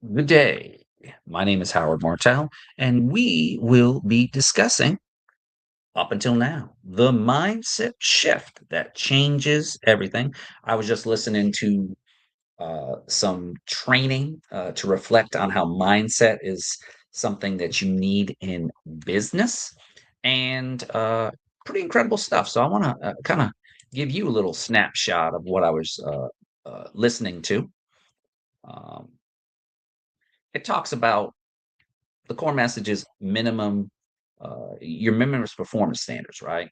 Good day. My name is Howard Martell, and we will be discussing, up until now, the mindset shift that changes everything. I was just listening to some training to reflect on how mindset is something that you need in business and pretty incredible stuff. So I want to kind of give you a little snapshot of what I was listening to. Um, it talks about the core message is minimum your minimum performance standards, right?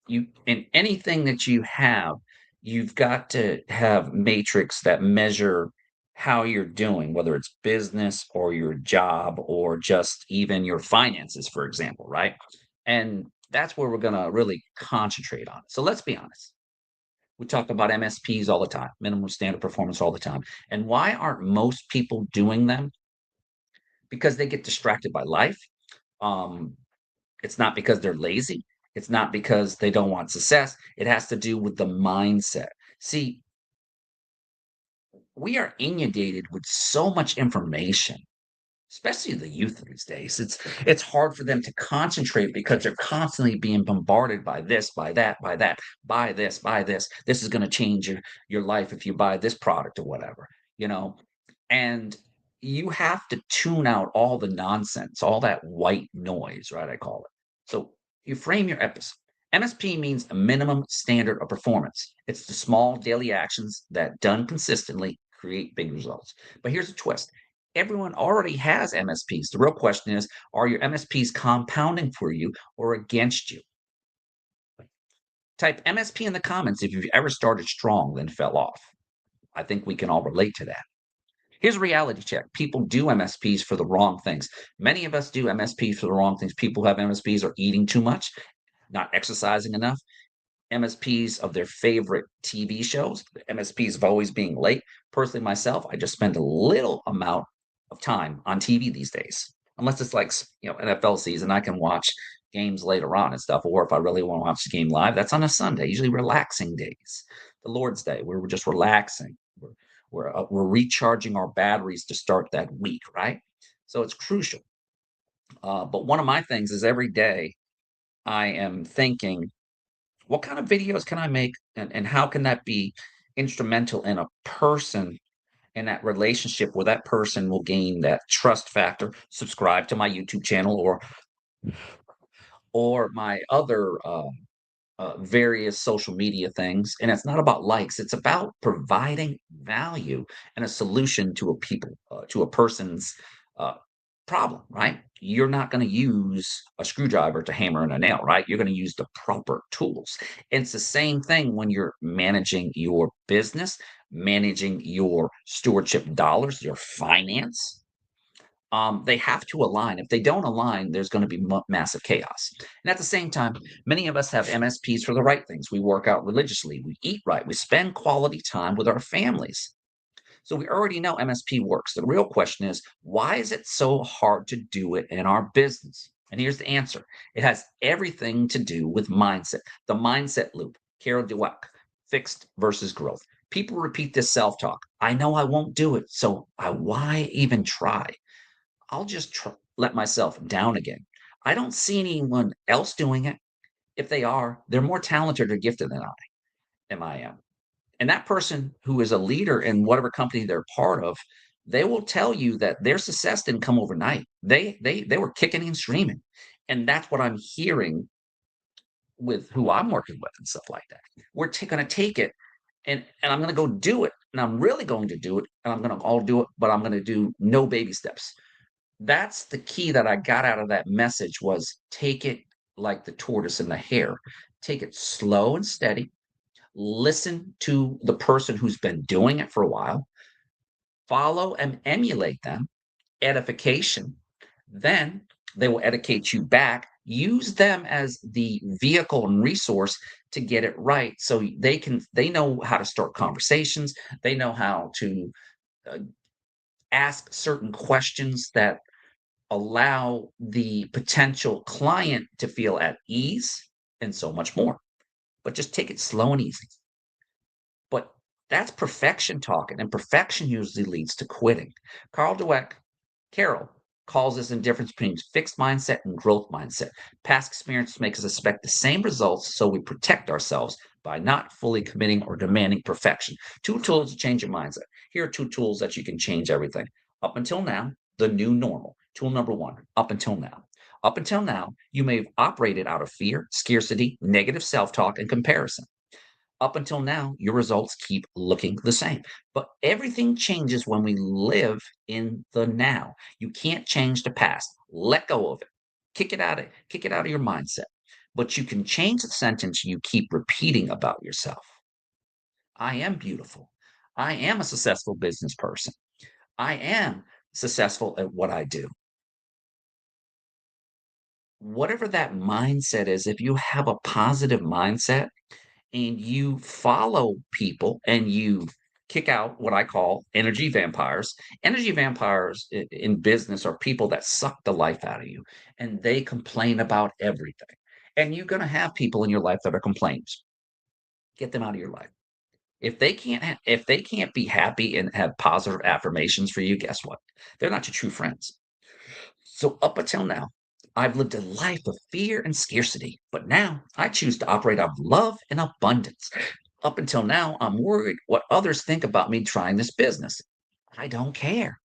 You in anything that you have, you've got to have matrix that measure how you're doing, whether it's business or your job or just even your finances, for example, right? And that's where we're going to really concentrate on. So let's be honest. We talk about MSPs all the time, minimum standard performance all the time. And why aren't most people doing them? Because they get distracted by life. um, it's not because they're lazy. It's not because they don't want success. It has to do with the mindset. See, we are inundated with so much information, especially the youth these days. It's hard for them to concentrate because they're constantly being bombarded by this, by that, by that, buy this, buy this. This is going to change your life if you buy this product or whatever, you know. And you have to tune out all the nonsense, all that white noise, right? I call it. So you frame your episode. MSP means a minimum standard of performance. It's the small daily actions that done consistently create big results. But here's a twist. Everyone already has MSPs. The real question is, are your MSPs compounding for you or against you? Type MSP in the comments if you've ever started strong, then fell off. I think we can all relate to that. Here's a reality check. People do MSPs for the wrong things. Many of us do MSPs for the wrong things. People who have MSPs are eating too much, not exercising enough, MSPs of their favorite TV shows, MSPs of always being late. Personally, myself, I just spend a little amount of time on TV these days. Unless it's like, NFL season, I can watch games later on and stuff. Or if I really want to watch the game live, that's on a Sunday, usually relaxing days. The Lord's Day, where we're just relaxing. We're recharging our batteries to start that week, right? So it's crucial. But one of my things is every day I am thinking, what kind of videos can I make and how can that be instrumental in a person in that relationship where that person will gain that trust factor, subscribe to my YouTube channel or my other various social media things. And it's not about likes; it's about providing value and a solution to to a person's uh, problem. Right? You're not going to use a screwdriver to hammer in a nail, right? You're going to use the proper tools. And it's the same thing when you're managing your business, managing your stewardship dollars, your finance. They have to align. If they don't align, there's going to be massive chaos. And at the same time, many of us have MSPs for the right things. We work out religiously, we eat right, we spend quality time with our families. So we already know MSP works. The real question is, why is it so hard to do it in our business? And here's the answer. It has everything to do with mindset. The mindset loop, Carol Dweck, fixed versus growth. People repeat this self-talk. I know I won't do it, so why even try? I'll just let myself down again. I don't see anyone else doing it. If they are, they're more talented or gifted than I am. And that person who is a leader in whatever company they're part of, they will tell you that their success didn't come overnight. They were kicking and screaming. And that's what I'm hearing with who I'm working with and stuff like that. We're going to take it and I'm going to go do it. And I'm really going to do it. And I'm going to all do it, but I'm going to do no baby steps. That's the key that I got out of that message was take it like the tortoise and the hare. Take it slow and steady. Listen to the person who's been doing it for a while. Follow and emulate them. Edification. Then they will educate you back. Use them as the vehicle and resource to get it right. So they know how to start conversations. They know how to uh, ask certain questions that allow the potential client to feel at ease and so much more. But just take it slow and easy. But That's perfection talking, and perfection usually leads to quitting. Carl Dweck, Carroll calls this in difference between fixed mindset and growth mindset. Past experience makes us expect the same results, so we protect ourselves by not fully committing or demanding perfection. Two tools to change your mindset. Here are two tools that you can change everything. Up until now, the new normal. Tool number one, up until now. Up until now, you may have operated out of fear, scarcity, negative self talk, and comparison. Up until now, your results keep looking the same. But everything changes when we live in the now. You can't change the past. Let go of it. Kick it out of your mindset. But you can change the sentence you keep repeating about yourself. I am beautiful. I am a successful business person. I am successful at what I do. Whatever that mindset is, if you have a positive mindset, and you follow people and you kick out what I call energy vampires. Energy vampires in business are people that suck the life out of you and they complain about everything. And you're going to have people in your life that are complainers. Get them out of your life. If they can't be happy and have positive affirmations for you, guess what? They're not your true friends. So up until now, I've lived a life of fear and scarcity, but now I choose to operate out of love and abundance. Up until now, I'm worried what others think about me trying this business. I don't care.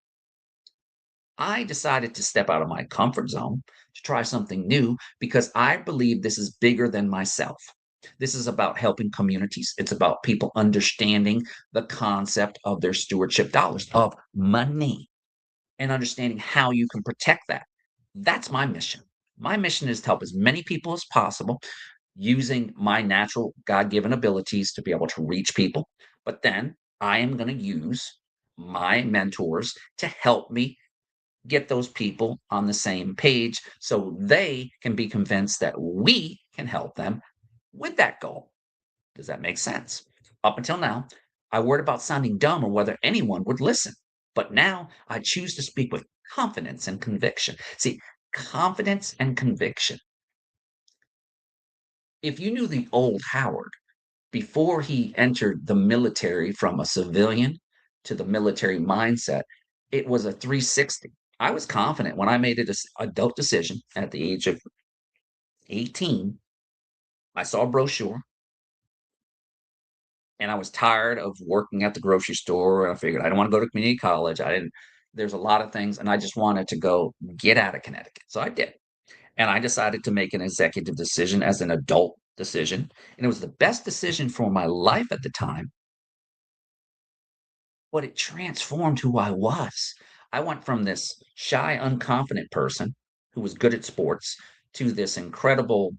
I decided to step out of my comfort zone to try something new because I believe this is bigger than myself. This is about helping communities. It's about people understanding the concept of their stewardship dollars, of money, and understanding how you can protect that. That's my mission. My mission is to help as many people as possible using my natural God given abilities to be able to reach people. But then I am going to use my mentors to help me get those people on the same page so they can be convinced that we can help them with that goal. Does that make sense? Up until now, I worried about sounding dumb or whether anyone would listen. But now I choose to speak with confidence and conviction. See, confidence and conviction. If you knew the old Howard before he entered the military from a civilian to the military mindset, it was a 360. I was confident when I made a adult decision at the age of 18. I saw a brochure and I was tired of working at the grocery store. And I figured I don't want to go to community college. I didn't, there's a lot of things, and I just wanted to go get out of Connecticut. So I did. And I decided to make an executive decision as an adult decision. And it was the best decision for my life at the time, but it transformed who I was. I went from this shy, unconfident person who was good at sports to this incredible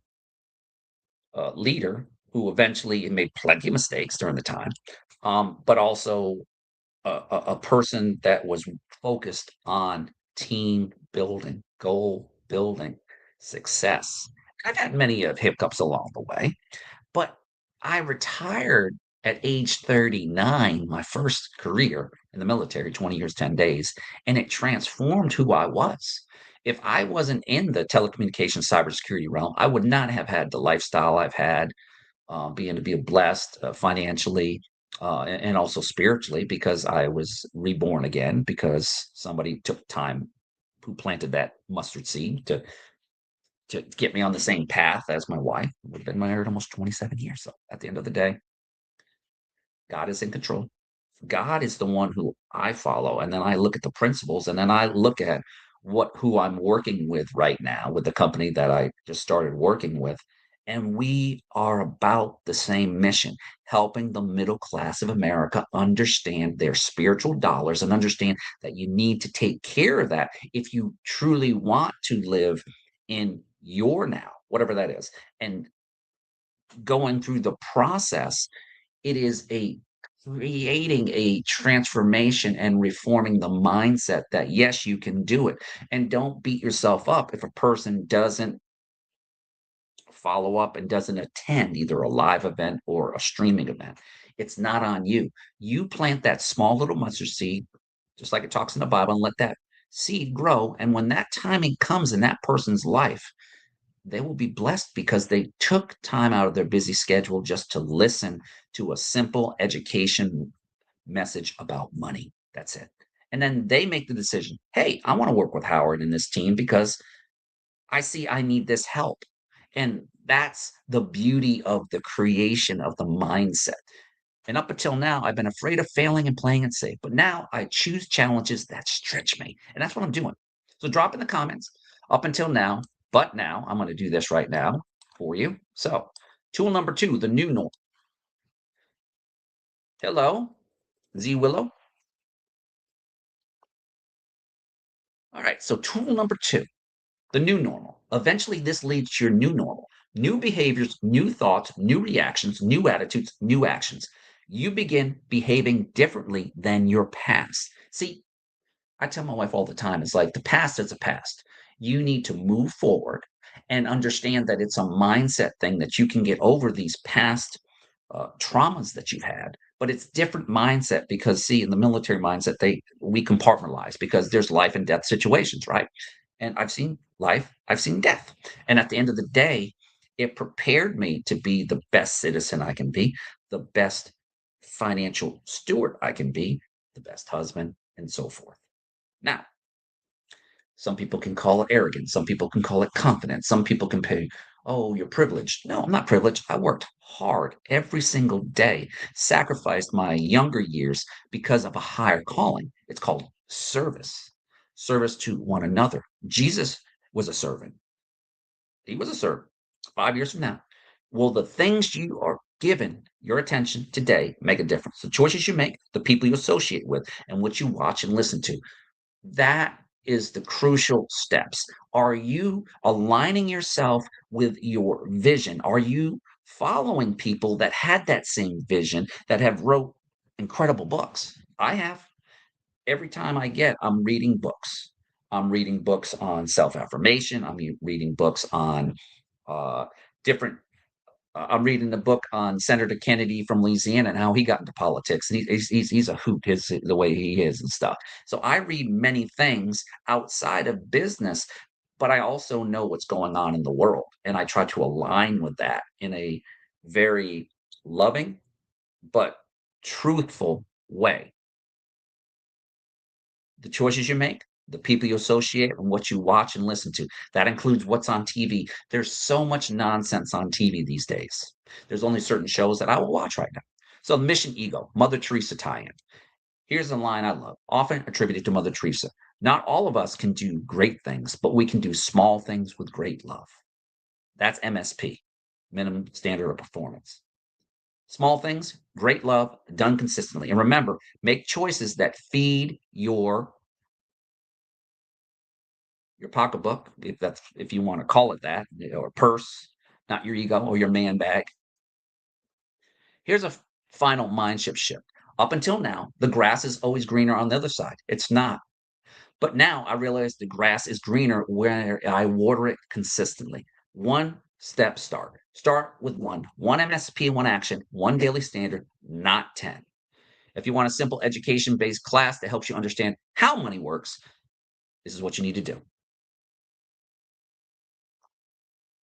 leader who eventually made plenty of mistakes during the time, but also a person that was focused on team building, goal building, success. I've had many of hiccups along the way, but I retired at age 39, my first career in the military, 20 years, 10 days, and it transformed who I was. If I wasn't in the telecommunications cybersecurity realm, I would not have had the lifestyle I've had, being to be blessed financially and also spiritually because I was reborn again because somebody took time who planted that mustard seed to get me on the same path as my wife. We've been married almost 27 years. So at the end of the day, God is in control. God is the one who I follow. And then I look at the principles and then I look at who I'm working with right now with the company that I just started working with. And we are about the same mission, helping the middle class of America understand their spiritual dollars and understand that you need to take care of that if you truly want to live in your now, whatever that is. And going through the process, it is a creating a transformation and reforming the mindset that yes, you can do it. And don't beat yourself up if a person doesn't follow up and doesn't attend either a live event or a streaming event. It's not on you. You plant that small little mustard seed, just like it talks in the Bible, and let that seed grow. And when that timing comes in that person's life, they will be blessed because they took time out of their busy schedule just to listen to a simple education message about money. That's it. And then they make the decision, hey, I want to work with Howard and this team because I see I need this help. And that's the beauty of the creation of the mindset. And up until now, I've been afraid of failing and playing it safe. But now I choose challenges that stretch me. And that's what I'm doing. So drop in the comments up until now. But now I'm going to do this right now for you. So tool number 2, the new norm. Hello, Z Willow. All right. So tool number 2, the new normal. Eventually, this leads to your new normal. New behaviors, new thoughts, new reactions, new attitudes, new actions. You begin behaving differently than your past. See, I tell my wife all the time, it's like the past is a past. You need to move forward and understand that it's a mindset thing that you can get over these past traumas that you've had. But it's different mindset because, see, in the military mindset, we compartmentalize because there's life and death situations, right? And I've seen life, I've seen death, and at the end of the day, it prepared me to be the best citizen I can be, the best financial steward I can be, the best husband, and so forth. Now, some people can call it arrogance. Some people can call it confidence. Some people can pay, oh, you're privileged. No, I'm not privileged. I worked hard every single day, sacrificed my younger years because of a higher calling. It's called service, service to one another. Jesus was a servant. He was a servant 5 years from now. Will the things you are given your attention today make a difference? The choices you make, the people you associate with, and what you watch and listen to. That is the crucial steps. Are you aligning yourself with your vision? Are you following people that had that same vision that have wrote incredible books? I have. Every time I'm reading books. I'm reading books on self-affirmation. Reading books on uh, different I'm reading the book on Senator Kennedy from Louisiana and how he got into politics. And he's a hoot, the way he is and stuff. So I read many things outside of business, but I also know what's going on in the world, and I try to align with that in a very loving but truthful way. The choices you make, the people you associate, and what you watch and listen to. That includes what's on TV. There's so much nonsense on TV these days. There's only certain shows that I will watch right now. So, Mission Ego, Mother Teresa tie in. Here's a line I love, often attributed to Mother Teresa. Not all of us can do great things, but we can do small things with great love. That's MSP, minimum standard of performance. Small things, great love, done consistently. And remember, make choices that feed your pocketbook, if you want to call it that, or purse, not your ego or your man bag. Here's a final mindset shift. Up until now, the grass is always greener on the other side. It's not. But now I realize the grass is greener where I water it consistently. One step start. Start with one MSP, one action, one daily standard, not 10. If you want a simple education based class that helps you understand how money works, this is what you need to do.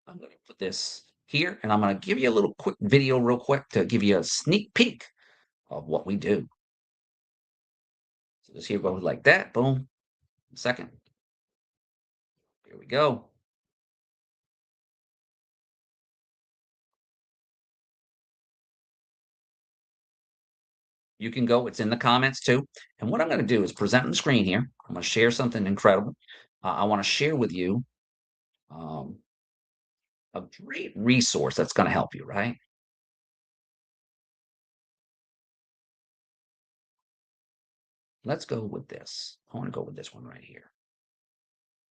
I'm going to put this here, and I'm going to give you a little quick video real quick to give you a sneak peek of what we do. So this here goes like that. Boom. Second. Here we go. You can go. It's in the comments too. And what I'm going to do is present on the screen here. I'm going to share something incredible. I want to share with you um, a great resource that's going to help you, right? Let's go with this. I want to go with this one right here.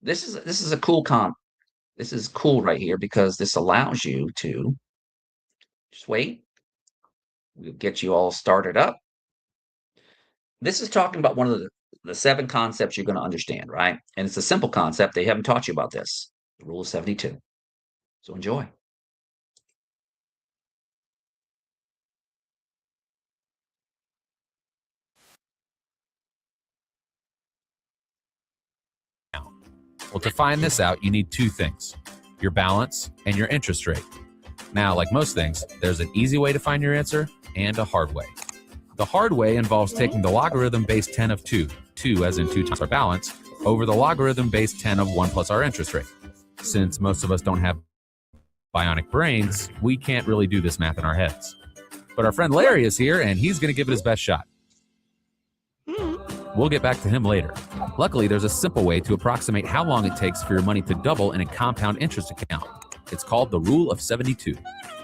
This is a cool comp. This is cool right here because this allows you to just wait. We'll get you all started up. This is talking about one of the 7 concepts you're going to understand, right? And it's a simple concept. They haven't taught you about this, the rule of 72. So enjoy. Well, to find this out, you need 2 things, your balance and your interest rate. Now, like most things, there's an easy way to find your answer and a hard way. The hard way involves taking the logarithm base 10 of 2, 2 as in 2 times our balance, over the logarithm base 10 of 1 plus our interest rate. Since most of us don't have bionic brains, we can't really do this math in our heads. But our friend Larry is here, and he's going to give it his best shot. We'll get back to him later. Luckily, there's a simple way to approximate how long it takes for your money to double in a compound interest account. It's called the Rule of 72.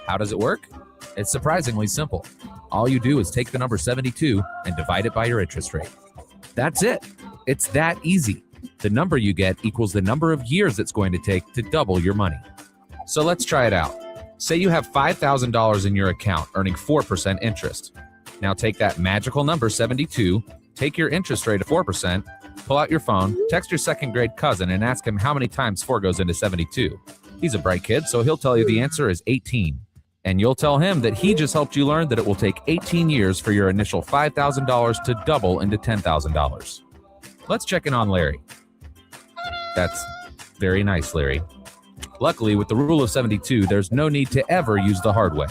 How does it work? It's surprisingly simple. All you do is take the number 72 and divide it by your interest rate. That's it. It's that easy. The number you get equals the number of years it's going to take to double your money. So let's try it out. Say you have $5,000 in your account earning 4% interest. Now take that magical number 72, take your interest rate of 4%, pull out your phone, text your second grade cousin and ask him how many times 4 goes into 72. He's a bright kid, so he'll tell you the answer is 18. And you'll tell him that he just helped you learn that it will take 18 years for your initial $5,000 to double into $10,000. Let's check in on Larry. That's very nice, Larry. Luckily, with the Rule of 72, there's no need to ever use the hard way.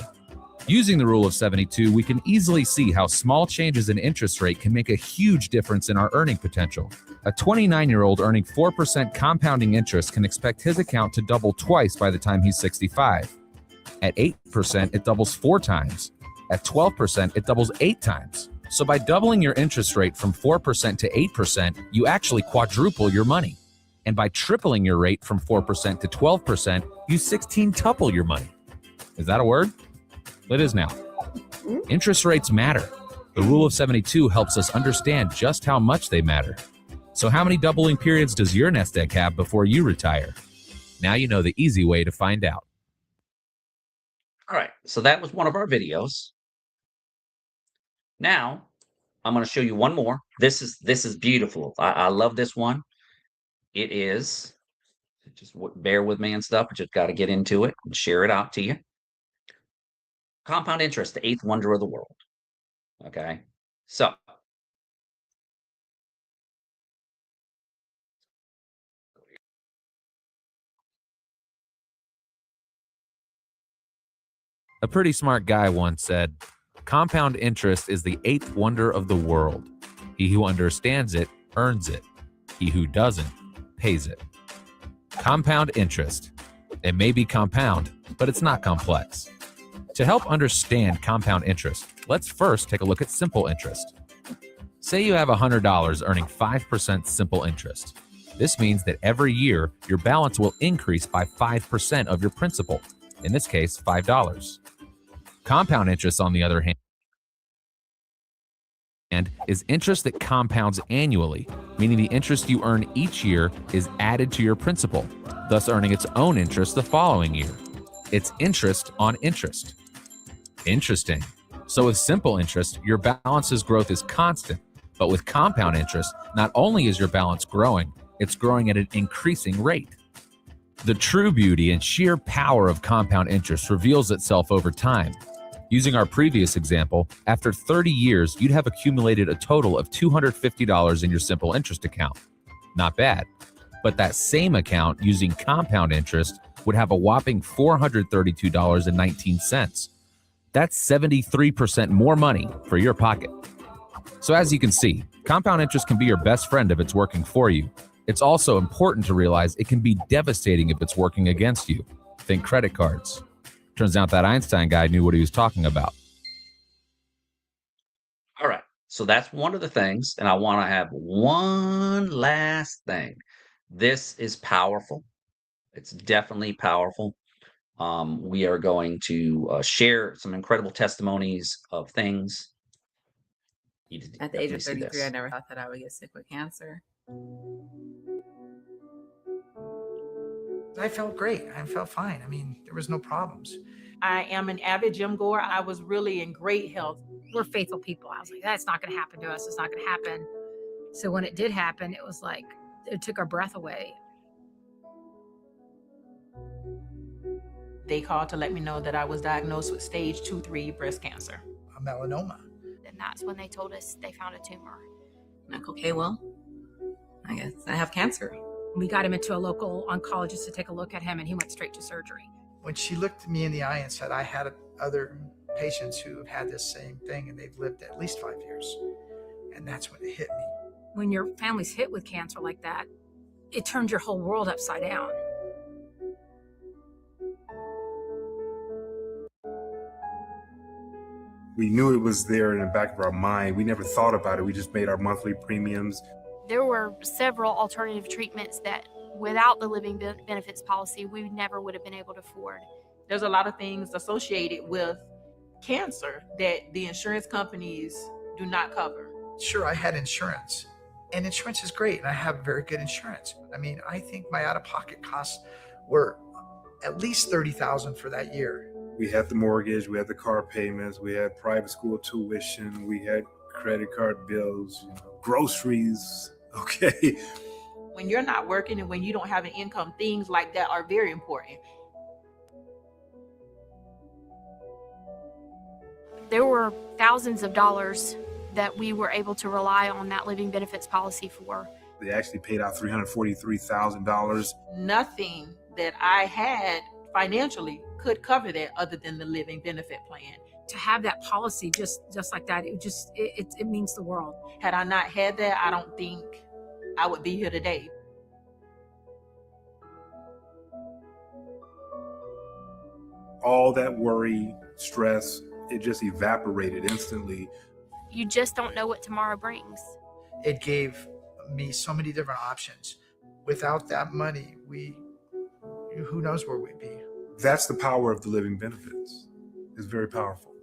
Using the Rule of 72, we can easily see how small changes in interest rate can make a huge difference in our earning potential. A 29-year-old earning 4% compounding interest can expect his account to double twice by the time he's 65. At 8%, it doubles 4 times. At 12%, it doubles 8 times. So by doubling your interest rate from 4% to 8%, you actually quadruple your money. And by tripling your rate from 4% to 12%, you 16-tuple your money. Is that a word? It is now. Interest rates matter. The Rule of 72 helps us understand just how much they matter. So how many doubling periods does your nest egg have before you retire? Now you know the easy way to find out. All right, so that was one of our videos. Now, I'm going to show you one more. This is beautiful. I love this one. It is, just bear with me and stuff. I just got to get into it and share it out to you. Compound interest, the 8th wonder of the world. Okay, so A pretty smart guy once said, "Compound interest is the 8th wonder of the world. He who understands it earns it. He who doesn't pays it." Compound interest. It may be compound, but it's not complex. To help understand compound interest, let's first take a look at simple interest. Say you have $100 earning 5% simple interest. This means that every year, your balance will increase by 5% of your principal, in this case, $5. Compound interest, on the other hand, is interest that compounds annually, meaning the interest you earn each year is added to your principal, thus earning its own interest the following year. It's interest on interest. Interesting. So with simple interest, your balance's growth is constant, but with compound interest, not only is your balance growing, it's growing at an increasing rate. The true beauty and sheer power of compound interest reveals itself over time. Using our previous example, after 30 years, you'd have accumulated a total of $250 in your simple interest account. Not bad. But that same account using compound interest would have a whopping $432.19. That's 73% more money for your pocket. So as you can see, compound interest can be your best friend if it's working for you. It's also important to realize it can be devastating if it's working against you. Think credit cards. Turns out that Einstein guy knew what he was talking about. all right. So that's one of the things, and I want to have one last thing. This is powerful. It's definitely powerful. We are going to share some incredible testimonies of things. At the age of 33, I never thought that I would get sick with cancer. I felt great. I felt fine. I mean, there was no problems. I am an avid gym goer. I was really in great health. We're faithful people. I was like, that's not going to happen to us. It's not going to happen. So when it did happen, it was like, it took our breath away. They called to let me know that I was diagnosed with stage 2-3 breast cancer. A melanoma. And that's when they told us they found a tumor. I'm like, okay, well, I guess I have cancer. We got him into a local oncologist to take a look at him, and he went straight to surgery. When she looked me in the eye and said I had other patients who have had this same thing and they've lived at least 5 years. And that's when it hit me. When your family's hit with cancer like that, it turns your whole world upside down. We knew it was there in the back of our mind. We never thought about it. We just made our monthly premiums. There were several alternative treatments that without the living benefits policy, we never would have been able to afford. There's a lot of things associated with cancer that the insurance companies do not cover. Sure, I had insurance, and insurance is great, and I have very good insurance. I mean, I think my out-of-pocket costs were at least $30,000 for that year. We had the mortgage, we had the car payments, we had private school tuition, we had credit card bills, groceries. Okay. When you're not working and when you don't have an income, things like that are very important. There were thousands of dollars that we were able to rely on that living benefits policy for. They actually paid out $343,000. Nothing that I had financially could cover that other than the living benefit plan. To have that policy just like that, it means the world. Had I not had that, I don't think I would be here today. All that worry, stress, it just evaporated instantly. You just don't know what tomorrow brings. It gave me so many different options. Without that money, who knows where we'd be. That's the power of the living benefits. It's very powerful.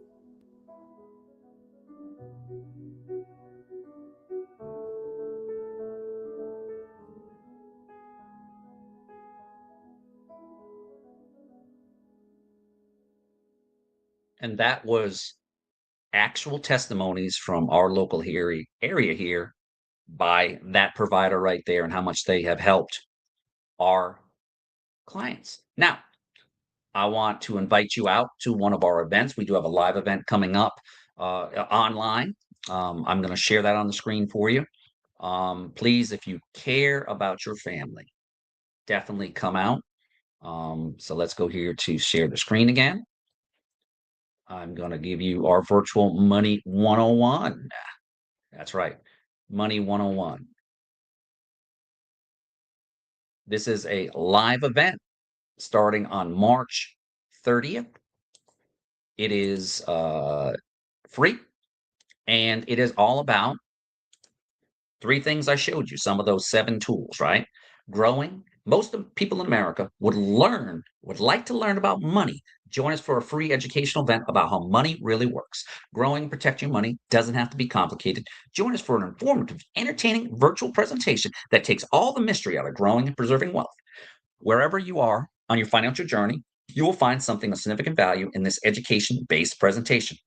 And that was actual testimonies from our local area here by that provider right there and how much they have helped our clients. Now, I want to invite you out to one of our events. We do have a live event coming up online. I'm going to share that on the screen for you. Please, if you care about your family, definitely come out. So let's go here to share the screen again. I'm going to give you our virtual Money 101. That's right, Money 101. This is a live event starting on March 30th. It is free, and it is all about three things I showed you, some of those 7 tools, right? Growing. Most of the people in America would like to learn about money. Join us for a free educational event about how money really works. Growing, protect your money doesn't have to be complicated. Join us for an informative, entertaining virtual presentation that takes all the mystery out of growing and preserving wealth. Wherever you are on your financial journey, you will find something of significant value in this education-based presentation.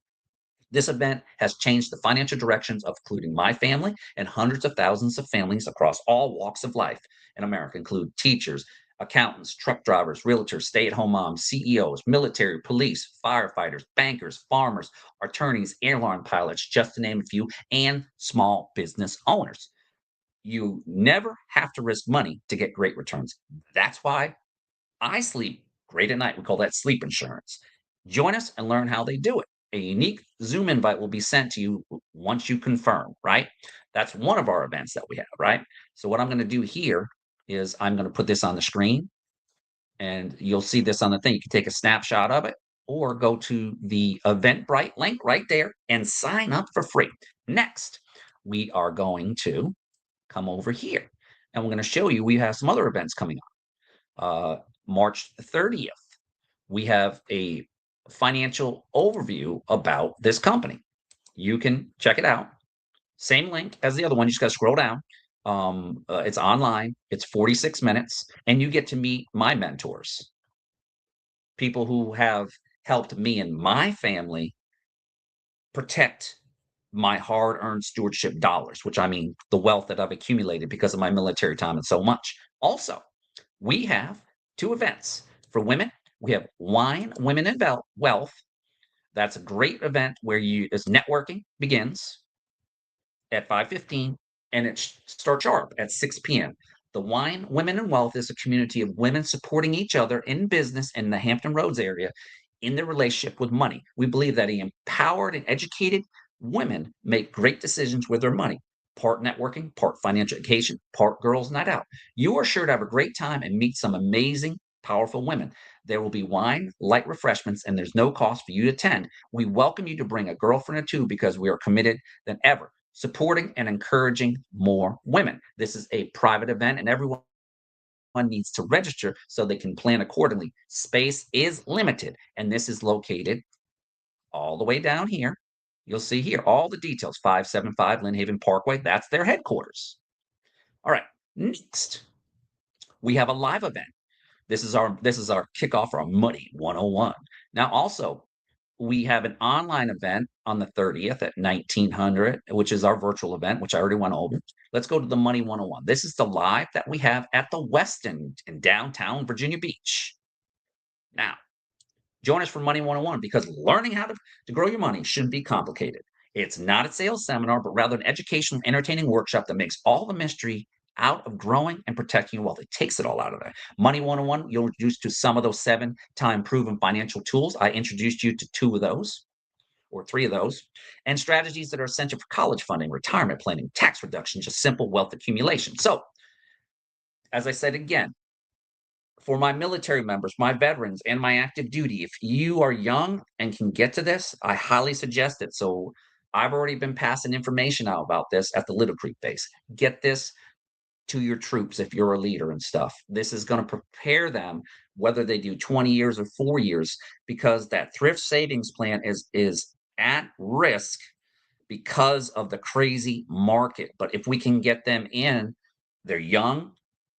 This event has changed the financial directions of including my family and hundreds of thousands of families across all walks of life in America, include teachers, accountants, truck drivers, realtors, stay-at-home moms, CEOs, military, police, firefighters, bankers, farmers, attorneys, airline pilots, just to name a few, and small business owners. You never have to risk money to get great returns. That's why I sleep great at night. We call that sleep insurance. Join us and learn how they do it. A unique Zoom invite will be sent to you once you confirm, right? That's one of our events that we have, right? So what I'm going to do here is I'm going to put this on the screen, and you'll see this on the thing. You can take a snapshot of it or go to the Eventbrite link right there and sign up for free. Next, we are going to come over here, and we're going to show you we have some other events coming up. March 30th, we have a financial overview about this company. You can check it out. Same link as the other one. You just got to scroll down. It's online. It's 46 minutes, and you get to meet my mentors, people who have helped me and my family protect my hard-earned stewardship dollars, which I mean the wealth that I've accumulated because of my military time and so much. Also, we have 2 events for women. We have Wine, Women, and Wealth. That's a great event where as networking begins at 5:15, and it starts sharp at 6 p.m. The Wine, Women, and Wealth is a community of women supporting each other in business in the Hampton Roads area. in their relationship with money. We believe that empowered and educated women make great decisions with their money. Part networking, part financial education, part girls' night out. You are sure to have a great time and meet some amazing, powerful women. There will be wine, light refreshments, and there's no cost for you to attend. We welcome you to bring a girlfriend or two because we are committed than ever, supporting and encouraging more women. This is a private event, and everyone needs to register so they can plan accordingly. Space is limited, and this is located all the way down here. You'll see here all the details, 575 Lynn Haven Parkway. That's their headquarters. All right, next, we have a live event. This is our kickoff for our Money 101. Now, also, we have an online event on the 30th at 1900, which is our virtual event, which I already went over. Let's go to the Money 101. This is the live that we have at the Westin in downtown Virginia Beach. Now, join us for Money 101 because learning how to grow your money shouldn't be complicated. It's not a sales seminar, but rather an educational, entertaining workshop that makes all the mystery out of growing and protecting your wealth. It takes it all out of there. Money 101, you'll introduce to some of those 7-time proven financial tools. I introduced you to 2 of those or 3 of those, and strategies that are essential for college funding, retirement planning, tax reduction, just simple wealth accumulation. So, as I said again, for my military members, my veterans, and my active duty, if you are young and can get to this, I highly suggest it. So I've already been passing information out about this at the Little Creek base. Get this to your troops if you're a leader and stuff. This is going to prepare them, whether they do 20 years or 4 years, because that thrift savings plan is at risk because of the crazy market. But if we can get them in, they're young,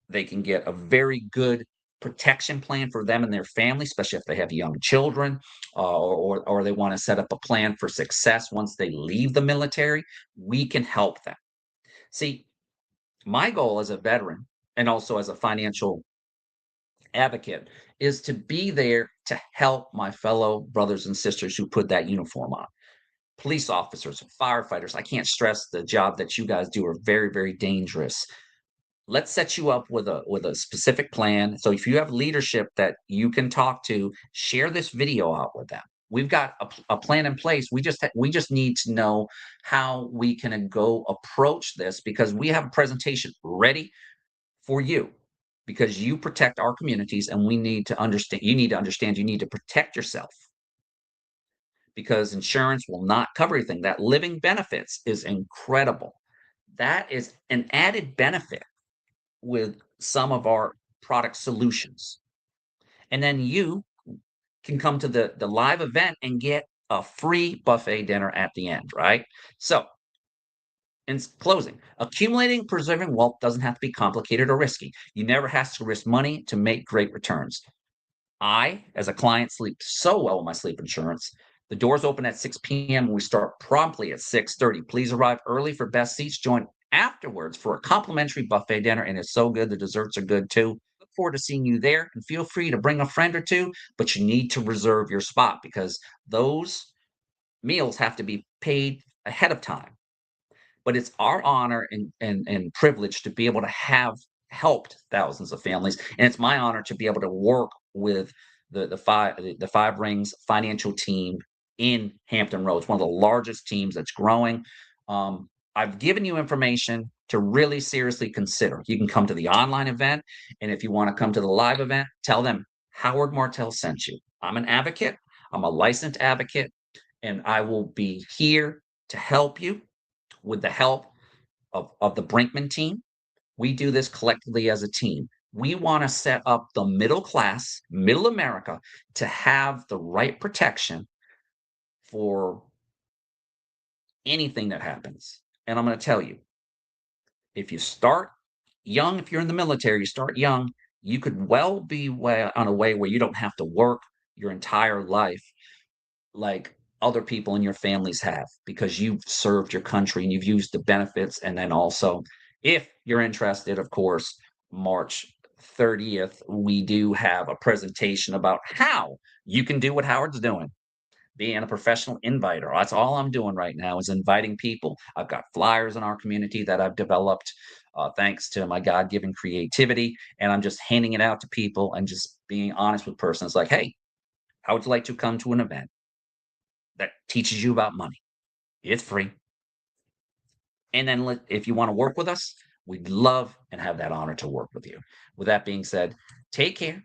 they can get a very good protection plan for them and their family, especially if they have young children, or they want to set up a plan for success once they leave the military. We can help them. See, my goal as a veteran and also as a financial advocate is to be there to help my fellow brothers and sisters who put that uniform on. Police officers, firefighters, I can't stress the job that you guys do are very, very dangerous. Let's set you up with a specific plan. So if you have leadership that you can talk to, share this video out with them. We've got a plan in place. We just need to know how we can go approach this because we have a presentation ready for you because you protect our communities and we need to understand you need to protect yourself because insurance will not cover everything. That living benefits is incredible. That is an added benefit with some of our product solutions. And then you can come to the live event and get a free buffet dinner at the end, right? So, in closing, accumulating, preserving wealth doesn't have to be complicated or risky. You never have to risk money to make great returns. I, as a client, sleep so well with my sleep insurance. The doors open at 6 p.m. and we start promptly at 6:30. Please arrive early for best seats. Join afterwards for a complimentary buffet dinner, and it's so good. The desserts are good too. Look forward to seeing you there, and feel free to bring a friend or two, but you need to reserve your spot because those meals have to be paid ahead of time. But it's our honor and privilege to be able to have helped thousands of families, and it's my honor to be able to work with the Five Rings financial team in Hampton Roads, one of the largest teams that's growing. I've given you information to really seriously consider. You can come to the online event, and if you want to come to the live event, tell them Howard Martell sent you. I'm an advocate. I'm a licensed advocate, and I will be here to help you with the help of the Brinkman team. We do this collectively as a team. We want to set up the middle class, middle America, to have the right protection for anything that happens. And I'm going to tell you, if you start young, if you're in the military, you start young, you could well be on a way where you don't have to work your entire life like other people in your families have because you've served your country and you've used the benefits. And then also, if you're interested, of course, March 30th, we do have a presentation about how you can do what Howard's doing, being a professional inviter. That's all I'm doing right now is inviting people. I've got flyers in our community that I've developed thanks to my God-given creativity. And I'm just handing it out to people and just being honest with persons like, hey, how would you like to come to an event that teaches you about money? It's free. And then if you want to work with us, we'd love and have that honor to work with you. With that being said, take care.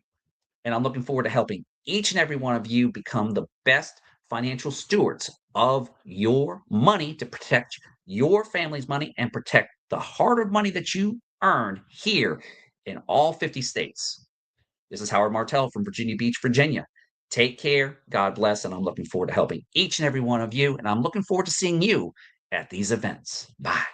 And I'm looking forward to helping each and every one of you become the best financial stewards of your money to protect your family's money and protect the hard-earned money that you earn here in all 50 states. This is Howard Martell from Virginia Beach, Virginia. Take care. God bless. And I'm looking forward to helping each and every one of you. And I'm looking forward to seeing you at these events. Bye.